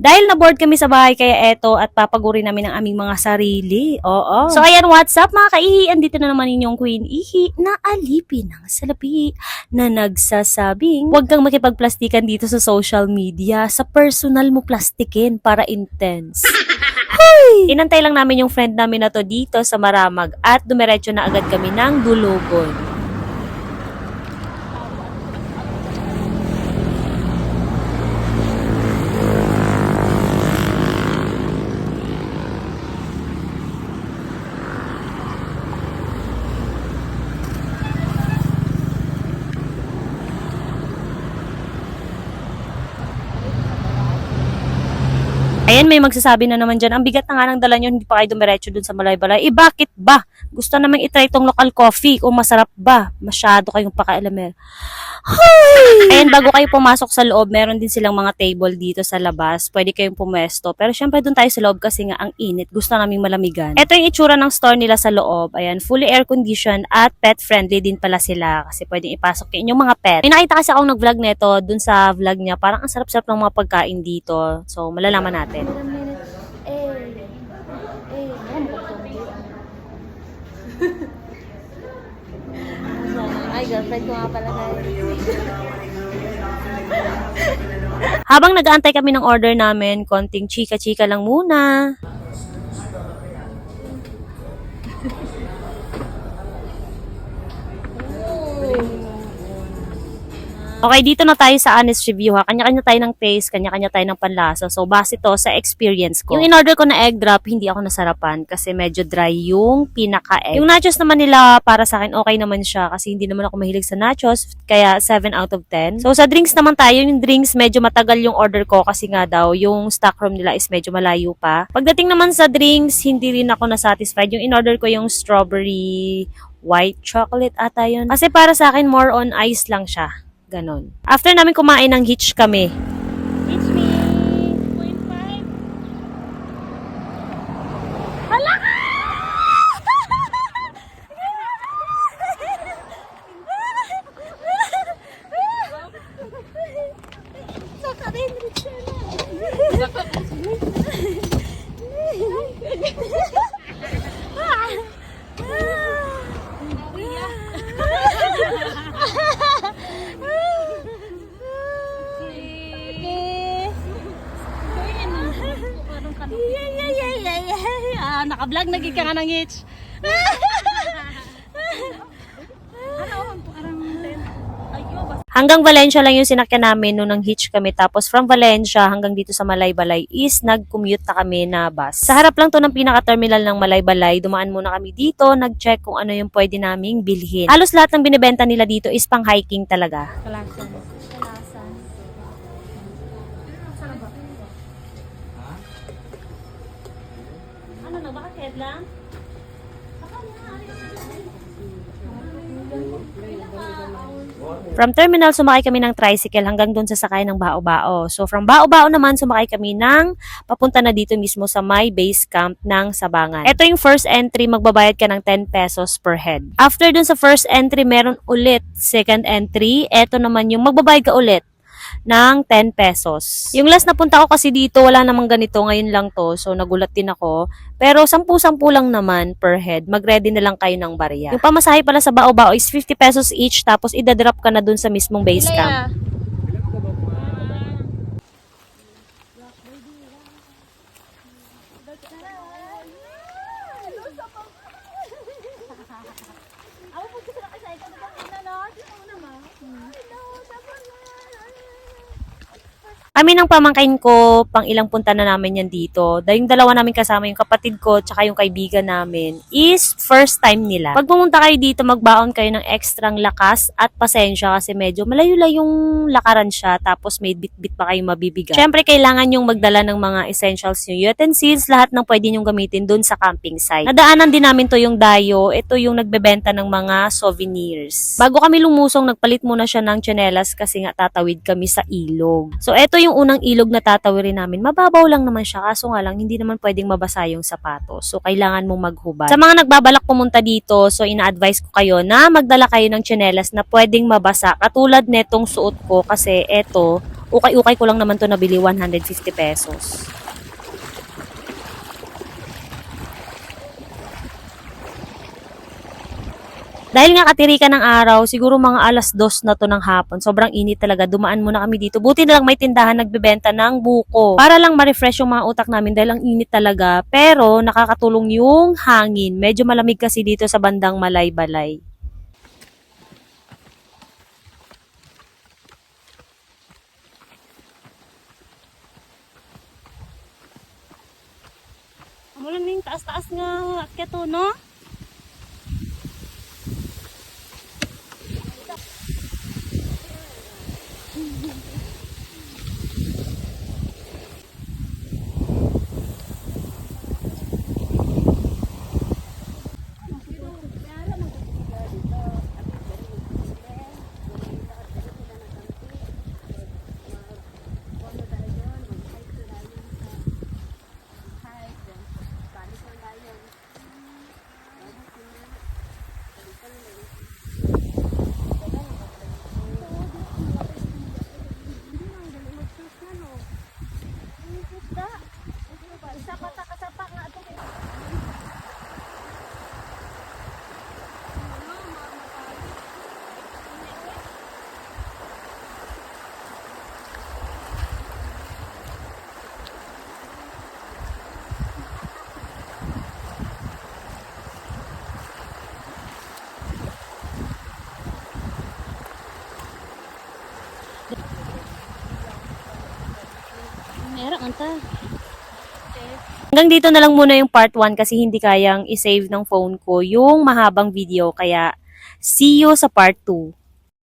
Dahil na-bored kami sa bahay, kaya eto at papagurin namin ang aming mga sarili. Oo. So ayan, what's up mga kaihi? Andito na naman inyong Queen Ihi na alipin ng salapi na nagsasabing huwag kang makipagplastikan dito sa social media. Sa personal mo plastikin para intense. Hoy! Inantay lang namin yung friend namin na to dito sa Maramag at dumiretso na agad kami ng Dulugon. Ayan, may magsasabi na naman dyan, ang bigat na nga ng dala nyo, hindi pa kayo dumiretso dun sa Malaybalay. Bakit ba? Gusto namang itry tong local coffee kung masarap ba? Masyado kayong pakailamer. Ayan, bago kayo pumasok sa loob, meron din silang mga table dito sa labas. Pwede kayong pumesto. Pero syempre dun tayo sa loob kasi nga ang init. Gusto naming malamigan. Ito yung itsura ng store nila sa loob. Ayan, fully air-conditioned at pet-friendly din pala sila. Kasi pwedeng ipasok yung inyong mga pet. May nakita kasi akong nag-vlog neto dun sa vlog niya. Parang ang sarap-sarap ng mga pagkain dito. So, malalaman natin. Ay, girlfriend ko nga pala guys. Habang nag-aantay kami ng order namin, konting chika-chika lang muna. Okay, dito na tayo sa honest review ha. Kanya-kanya tayo ng taste, kanya-kanya tayo ng panlasa. So, base to sa experience ko. Yung in-order ko na egg drop, hindi ako nasarapan kasi medyo dry yung pinaka-egg. Yung nachos naman nila, para sa akin, okay naman siya kasi hindi naman ako mahilig sa nachos, kaya 7 out of 10. So, sa drinks naman tayo, yung drinks medyo matagal yung order ko kasi nga daw, yung stock room nila is medyo malayo pa. Pagdating naman sa drinks, hindi rin ako nasatisfied. Yung in-order ko yung strawberry white chocolate ata yun. Kasi para sa akin, more on ice lang siya. Ganon. After namin kumain ng hitch kami. Hitch me! 0.5. Hala ka! Saka rin, Richard. Naka-vlog, naging ka nga ng hitch. Hanggang Valencia lang yung sinakyan namin nung nang hitch kami. Tapos from Valencia hanggang dito sa Malaybalay is nag-commute na kami na bus. Sa harap lang to ng pinaka-terminal ng Malaybalay. Dumaan muna kami dito, nag-check kung ano yung pwede naming bilhin. Halos lahat ng binibenta nila dito is pang hiking talaga. Kalasan. Ano na, bakit head lang? From terminal, sumakay kami ng tricycle hanggang doon sa sakay ng Bao-Bao. So, from Bao-Bao naman, sumakay kami ng papunta na dito mismo sa my base camp ng Sabangan. Ito yung first entry, magbabayad ka ng 10 pesos per head. After dun sa first entry, meron ulit second entry. Ito naman yung magbabayad ka ulit ng 10 pesos. Yung last na punta ko kasi dito, wala namang ganito, ngayon lang to, so nagulat din ako. Pero 10-10 lang naman per head, mag-ready na lang kayo ng barya. Yung pamasahe pala sa Bao-Bao is 50 pesos each, tapos idadrop ka na dun sa mismong base camp. Kami ng pamangkin ko, pang ilang punta na namin yan dito. Dahil yung dalawa namin kasama, yung kapatid ko, tsaka yung kaibigan namin, is first time nila. Pag pumunta kayo dito, magbaon kayo ng ekstrang lakas at pasensya kasi medyo malayo-layong lakaran siya, tapos may bit-bit pa kayong mabibigat. Siyempre, kailangan yung magdala ng mga essentials, yung utensils, lahat ng pwede nyong gamitin dun sa camping site. Nadaanan din namin to yung Dayo, ito yung nagbebenta ng mga souvenirs. Bago kami lumusong, nagpalit muna siya ng tsinelas kasi nga tatawid kami sa ilog. So, ito yung unang ilog na tatawirin namin. Mababaw lang naman siya, kaso nga lang, hindi naman pwedeng mabasa yung sapatos. So, kailangan mong maghubad. Sa mga nagbabalak pumunta dito, so ina-advise ko kayo na magdala kayo ng tsinelas na pwedeng mabasa. Katulad netong suot ko kasi eto, ukay-ukay ko lang naman to nabili, 150 pesos. Dahil nga katirikan ng araw, siguro mga alas 2 na to ng hapon. Sobrang init talaga. Dumaan muna kami dito. Buti na lang may tindahan nagbebenta ng buko. Para lang ma-refresh yung mga utak namin dahil ang init talaga. Pero nakakatulong yung hangin. Medyo malamig kasi dito sa bandang Malay-Balay. Amulan na yung taas-taas nga keto, no? Meron anta. Hanggang dito na lang muna yung part 1 kasi hindi kayang isave ng phone ko yung mahabang video. Kaya, see you sa part 2.